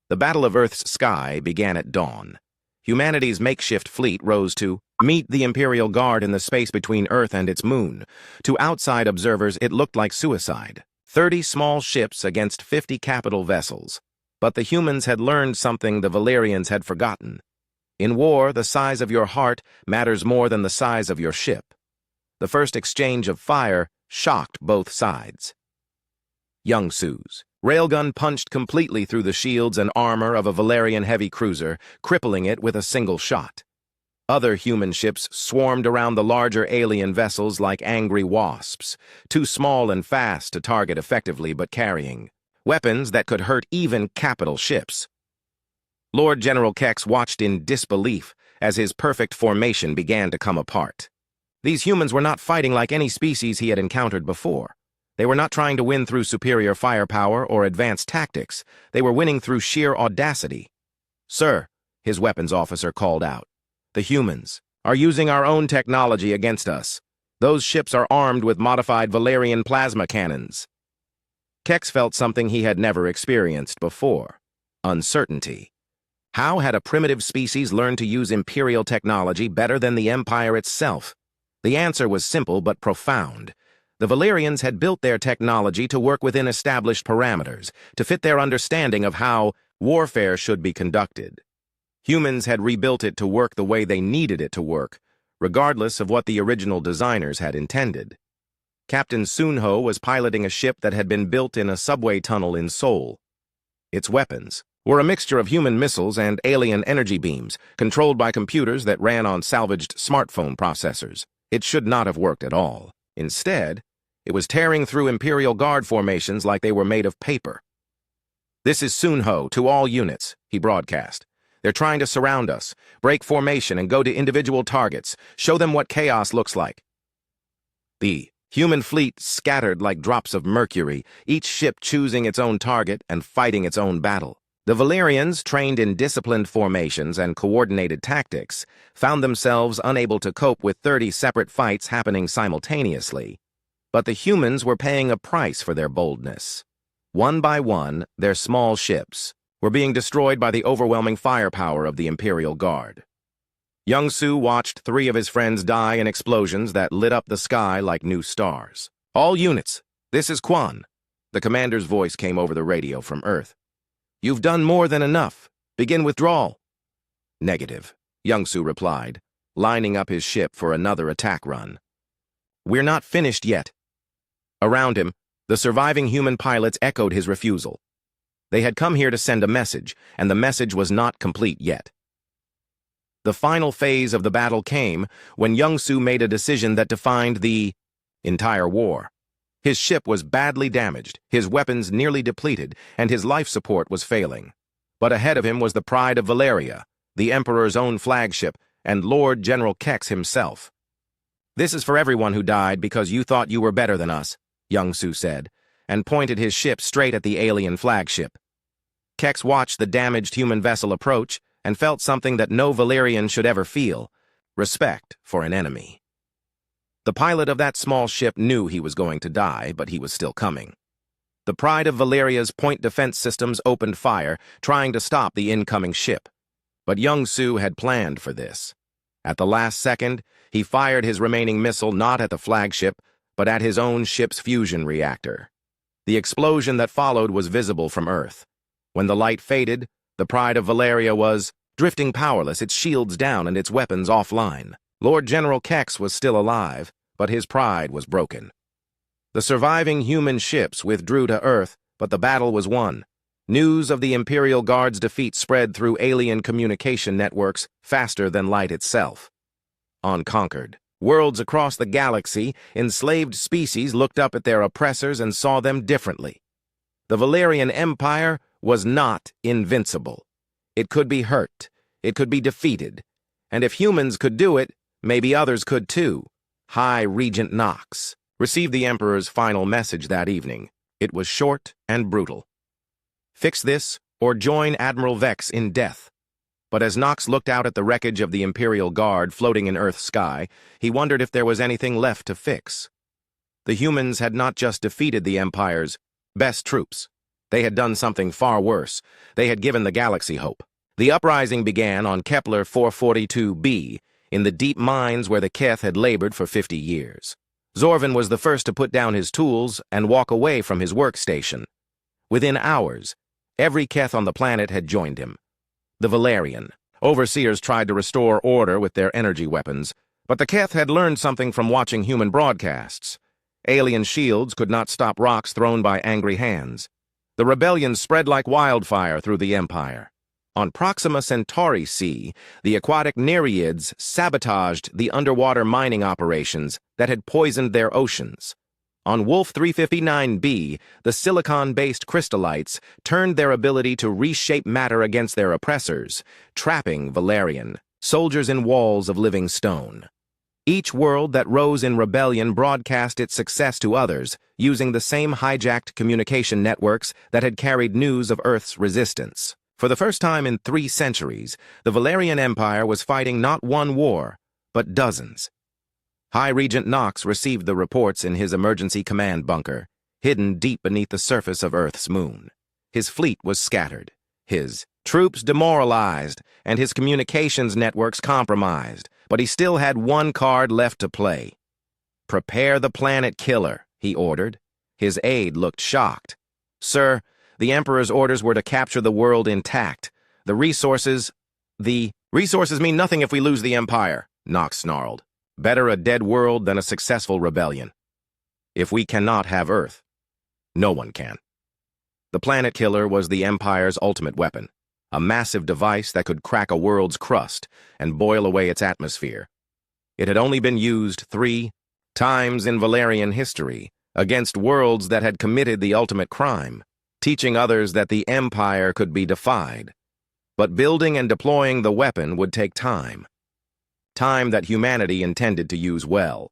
The Battle of Earth's sky began at dawn. Humanity's makeshift fleet rose to meet the Imperial Guard in the space between Earth and its moon. To outside observers, it looked like suicide. 30 small ships against 50 capital vessels. But the humans had learned something the Valerians had forgotten. In war, the size of your heart matters more than the size of your ship. The first exchange of fire shocked both sides. Young Su's railgun punched completely through the shields and armor of a Valerian heavy cruiser, crippling it with a single shot. Other human ships swarmed around the larger alien vessels like angry wasps, too small and fast to target effectively but carrying weapons that could hurt even capital ships. Lord General Kex watched in disbelief as his perfect formation began to come apart. These humans were not fighting like any species he had encountered before. They were not trying to win through superior firepower or advanced tactics. They were winning through sheer audacity. "Sir," his weapons officer called out, "the humans are using our own technology against us. Those ships are armed with modified Valerian plasma cannons." Kex felt something he had never experienced before: uncertainty. How had a primitive species learned to use Imperial technology better than the Empire itself? The answer was simple but profound. The Valerians had built their technology to work within established parameters, to fit their understanding of how warfare should be conducted. Humans had rebuilt it to work the way they needed it to work, regardless of what the original designers had intended. Captain Sunho was piloting a ship that had been built in a subway tunnel in Seoul. Its weapons were a mixture of human missiles and alien energy beams, controlled by computers that ran on salvaged smartphone processors. It should not have worked at all. Instead, it was tearing through Imperial Guard formations like they were made of paper. "This is Sunho to all units," he broadcast. "They're trying to surround us, break formation, and go to individual targets. Show them what chaos looks like." The human fleet scattered like drops of mercury, each ship choosing its own target and fighting its own battle. The Valerians, trained in disciplined formations and coordinated tactics, found themselves unable to cope with 30 separate fights happening simultaneously. But the humans were paying a price for their boldness. One by one, their small ships were being destroyed by the overwhelming firepower of the Imperial Guard. Young Su watched 3 of his friends die in explosions that lit up the sky like new stars. "All units, this is Quan." The commander's voice came over the radio from Earth. "You've done more than enough. Begin withdrawal." "Negative," Young Su replied, lining up his ship for another attack run. "We're not finished yet." Around him, the surviving human pilots echoed his refusal. They had come here to send a message, and the message was not complete yet. The final phase of the battle came when Young Su made a decision that defined the entire war. His ship was badly damaged, his weapons nearly depleted, and his life support was failing. But ahead of him was the Pride of Valeria, the Emperor's own flagship, and Lord General Kex himself. "This is for everyone who died because you thought you were better than us," Young-Su said, and pointed his ship straight at the alien flagship. Kex watched the damaged human vessel approach and felt something that no Valerian should ever feel: respect for an enemy. The pilot of that small ship knew he was going to die, but he was still coming. The Pride of Valeria's point defense systems opened fire, trying to stop the incoming ship. But Young-Su had planned for this. At the last second, he fired his remaining missile not at the flagship, but at his own ship's fusion reactor. The explosion that followed was visible from Earth. When the light faded, the Pride of Valeria was drifting powerless, its shields down and its weapons offline. Lord General Kex was still alive, but his pride was broken. The surviving human ships withdrew to Earth, but the battle was won. News of the Imperial Guard's defeat spread through alien communication networks faster than light itself. On conquered worlds across the galaxy, enslaved species looked up at their oppressors and saw them differently. The Valerian Empire was not invincible. It could be hurt, it could be defeated, and if humans could do it, maybe others could too. High Regent Knox received the Emperor's final message that evening. It was short and brutal. "Fix this, or join Admiral Vex in death." But as Knox looked out at the wreckage of the Imperial Guard floating in Earth's sky, he wondered if there was anything left to fix. The humans had not just defeated the Empire's best troops. They had done something far worse. They had given the galaxy hope. The uprising began on Kepler 442b, in the deep mines where the Keth had labored for 50 years. Zorvan was the first to put down his tools and walk away from his workstation. Within hours, every Keth on the planet had joined him. The Valerian overseers tried to restore order with their energy weapons, but the Keth had learned something from watching human broadcasts. Alien shields could not stop rocks thrown by angry hands. The rebellion spread like wildfire through the Empire. On Proxima Centauri C, the aquatic Nereids sabotaged the underwater mining operations that had poisoned their oceans. On Wolf 359b, the silicon-based crystallites turned their ability to reshape matter against their oppressors, trapping Valerian soldiers in walls of living stone. Each world that rose in rebellion broadcast its success to others, using the same hijacked communication networks that had carried news of Earth's resistance. For the first time in 3 centuries, the Valerian Empire was fighting not one war, but dozens. High Regent Knox received the reports in his emergency command bunker, hidden deep beneath the surface of Earth's moon. His fleet was scattered, his troops demoralized, and his communications networks compromised, but he still had one card left to play. "Prepare the planet killer," he ordered. His aide looked shocked. "Sir, the Emperor's orders were to capture the world intact. The resources mean nothing if we lose the Empire," Knox snarled. "Better a dead world than a successful rebellion. If we cannot have Earth, no one can." The planet killer was the Empire's ultimate weapon, a massive device that could crack a world's crust and boil away its atmosphere. It had only been used 3 times in Valerian history, against worlds that had committed the ultimate crime, teaching others that the Empire could be defied. But building and deploying the weapon would take time. Time that humanity intended to use well.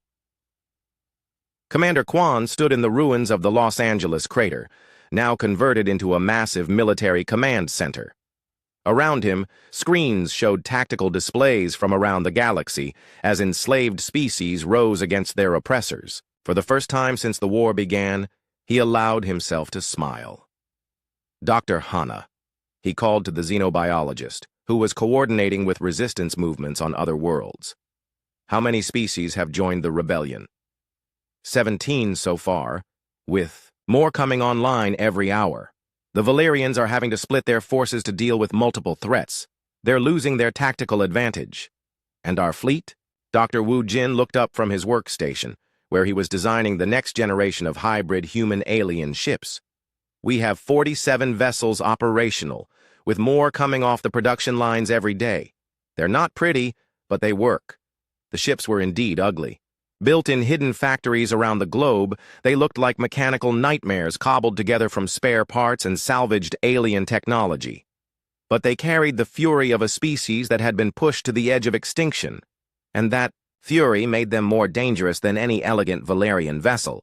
Commander Kwan stood in the ruins of the Los Angeles crater, now converted into a massive military command center. Around him, screens showed tactical displays from around the galaxy as enslaved species rose against their oppressors. For the first time since the war began, he allowed himself to smile. "Dr. Hanna," he called to the xenobiologist, who was coordinating with resistance movements on other worlds. "How many species have joined the rebellion?" 17 so far, with more coming online every hour. The Valerians are having to split their forces to deal with multiple threats. They're losing their tactical advantage. "And our fleet?" Dr. Wu Jin looked up from his workstation, where he was designing the next generation of hybrid human-alien ships. "We have 47 vessels operational, with more coming off the production lines every day. They're not pretty, but they work." The ships were indeed ugly. Built in hidden factories around the globe, they looked like mechanical nightmares cobbled together from spare parts and salvaged alien technology. but they carried the fury of a species that had been pushed to the edge of extinction, and that fury made them more dangerous than any elegant Valerian vessel.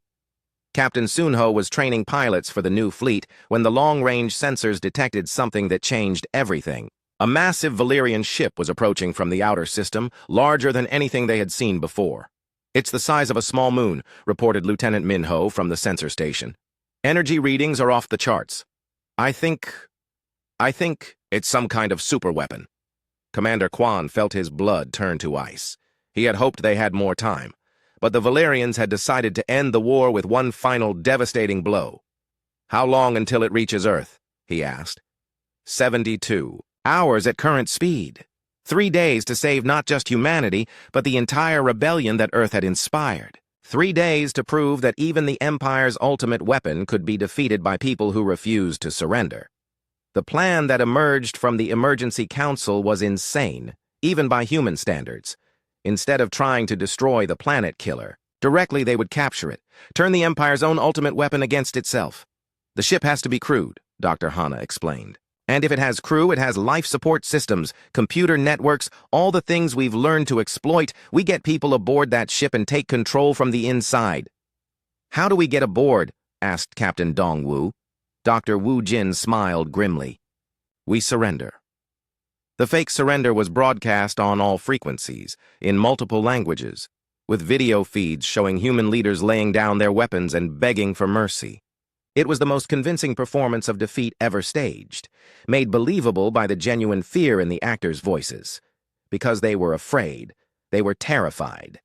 Captain Sunho was training pilots for the new fleet when the long-range sensors detected something that changed everything. A massive Valerian ship was approaching from the outer system, larger than anything they had seen before. "It's the size of a small moon," reported Lieutenant Minho from the sensor station. "Energy readings are off the charts. I think it's some kind of superweapon." Commander Quan felt his blood turn to ice. He had hoped they had more time, but the Valerians had decided to end the war with one final devastating blow. "How long until it reaches Earth?" he asked. 72 hours at current speed. 3 days to save not just humanity, but the entire rebellion that Earth had inspired. 3 days to prove that even the Empire's ultimate weapon could be defeated by people who refused to surrender. The plan that emerged from the Emergency Council was insane, even by human standards. Instead of trying to destroy the planet killer, directly they would capture it, turn the Empire's own ultimate weapon against itself. "The ship has to be crewed," Dr. Hana explained. "And if it has crew, it has life support systems, computer networks, all the things we've learned to exploit. We get people aboard that ship and take control from the inside." "How do we get aboard?" asked Captain Dongwu. Dr. Wu Jin smiled grimly. "We surrender." The fake surrender was broadcast on all frequencies, in multiple languages, with video feeds showing human leaders laying down their weapons and begging for mercy. It was the most convincing performance of defeat ever staged, made believable by the genuine fear in the actors' voices. Because they were afraid, they were terrified,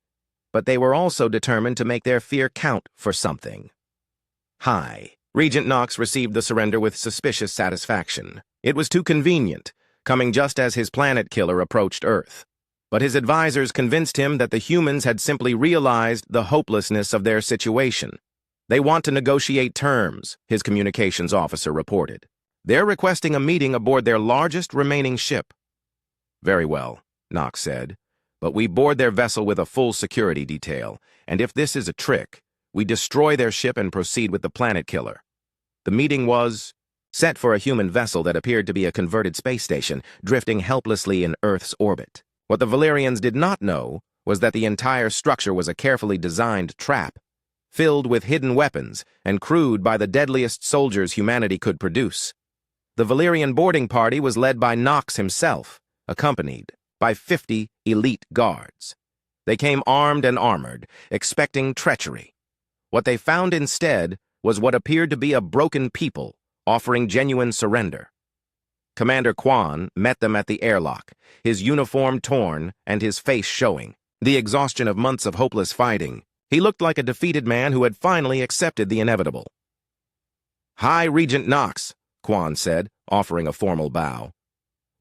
but they were also determined to make their fear count for something. Hi. Regent Knox received the surrender with suspicious satisfaction. It was too convenient, coming just as his planet killer approached Earth. But his advisors convinced him that the humans had simply realized the hopelessness of their situation. "They want to negotiate terms," his communications officer reported. "They're requesting a meeting aboard their largest remaining ship." "Very well," Knox said, "but we board their vessel with a full security detail, and if this is a trick, we destroy their ship and proceed with the planet killer." The meeting was set for a human vessel that appeared to be a converted space station, drifting helplessly in Earth's orbit. What the Valerians did not know was that the entire structure was a carefully designed trap, filled with hidden weapons and crewed by the deadliest soldiers humanity could produce. The Valerian boarding party was led by Knox himself, accompanied by 50 elite guards. They came armed and armored, expecting treachery. What they found instead was what appeared to be a broken people offering genuine surrender. Commander Quan met them at the airlock, his uniform torn and his face showing the exhaustion of months of hopeless fighting. He looked like a defeated man who had finally accepted the inevitable. "Hi, Regent Knox," Quan said, offering a formal bow.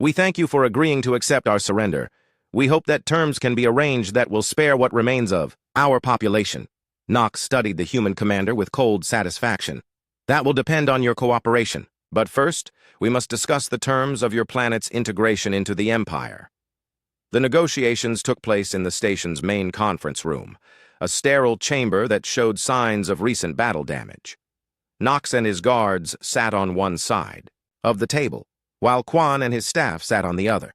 "We thank you for agreeing to accept our surrender. We hope that terms can be arranged that will spare what remains of our population." Knox studied the human commander with cold satisfaction. "That will depend on your cooperation. But first, we must discuss the terms of your planet's integration into the Empire." The negotiations took place in the station's main conference room, a sterile chamber that showed signs of recent battle damage. Knox and his guards sat on one side of the table, while Quan and his staff sat on the other.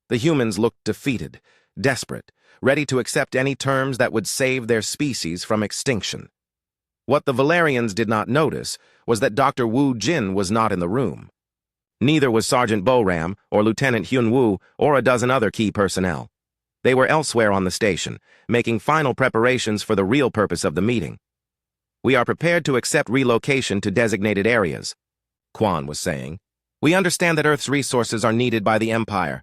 The humans looked defeated, desperate, ready to accept any terms that would save their species from extinction. What the Valerians did not notice was that Dr. Wu Jin was not in the room. Neither was Sergeant Boram or Lieutenant Hyun Woo or a dozen other key personnel. They were elsewhere on the station, making final preparations for the real purpose of the meeting. "We are prepared to accept relocation to designated areas," Quan was saying. "We understand that Earth's resources are needed by the Empire.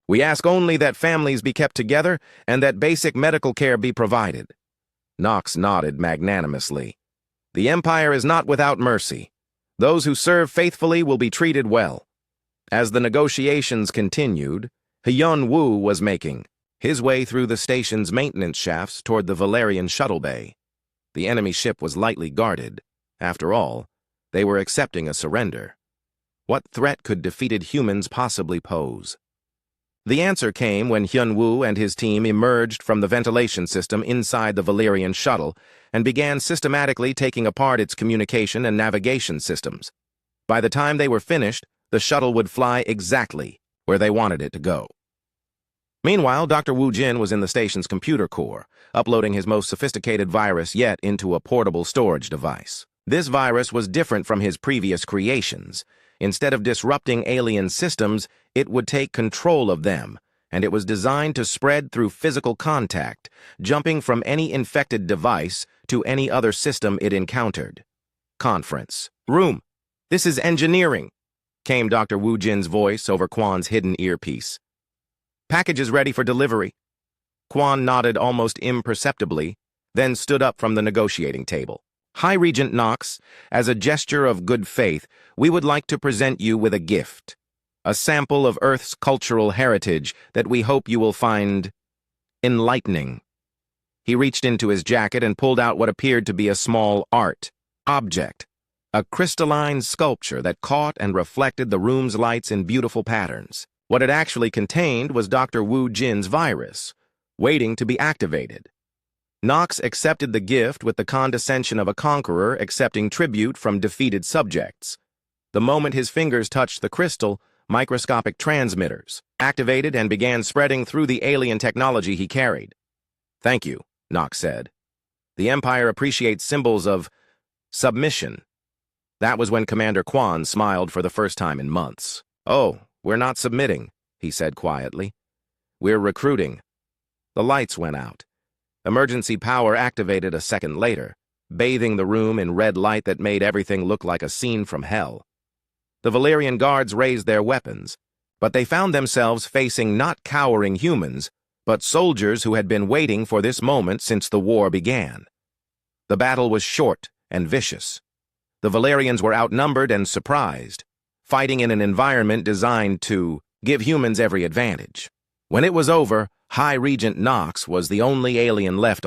We ask only that families be kept together and that basic medical care be provided." Knox nodded magnanimously. "The Empire is not without mercy. Those who serve faithfully will be treated well." As the negotiations continued, Hyun Woo was making his way through the station's maintenance shafts toward the Valerian shuttle bay. The enemy ship was lightly guarded. After all, they were accepting a surrender. What threat could defeated humans possibly pose? The answer came when Hyun Woo and his team emerged from the ventilation system inside the Valerian shuttle and began systematically taking apart its communication and navigation systems. By the time they were finished, the shuttle would fly exactly where they wanted it to go. Meanwhile, Dr. Wu Jin was in the station's computer core, uploading his most sophisticated virus yet into a portable storage device. This virus was different from his previous creations. Instead of disrupting alien systems, it would take control of them, and it was designed to spread through physical contact, jumping from any infected device to any other system it encountered. Conference room. "This is engineering," came Dr. Wu Jin's voice over Quan's hidden earpiece. "Package is ready for delivery." Quan nodded almost imperceptibly, then stood up from the negotiating table. "High Regent Knox, as a gesture of good faith, we would like to present you with a gift. A sample of Earth's cultural heritage that we hope you will find enlightening." He reached into his jacket and pulled out what appeared to be a small art object, a crystalline sculpture that caught and reflected the room's lights in beautiful patterns. What it actually contained was Dr. Wu Jin's virus, waiting to be activated. Knox accepted the gift with the condescension of a conqueror accepting tribute from defeated subjects. The moment his fingers touched the crystal, microscopic transmitters activated and began spreading through the alien technology he carried. "Thank you," Knox said. "The Empire appreciates symbols of submission." That was when Commander Quan smiled for the first time in months. "Oh, we're not submitting," he said quietly. "We're recruiting." The lights went out. Emergency power activated a second later, bathing the room in red light that made everything look like a scene from hell. The Valerian guards raised their weapons, but they found themselves facing not cowering humans, but soldiers who had been waiting for this moment since the war began. The battle was short and vicious. The Valerians were outnumbered and surprised, fighting in an environment designed to give humans every advantage. When it was over, High Regent Knox was the only alien left.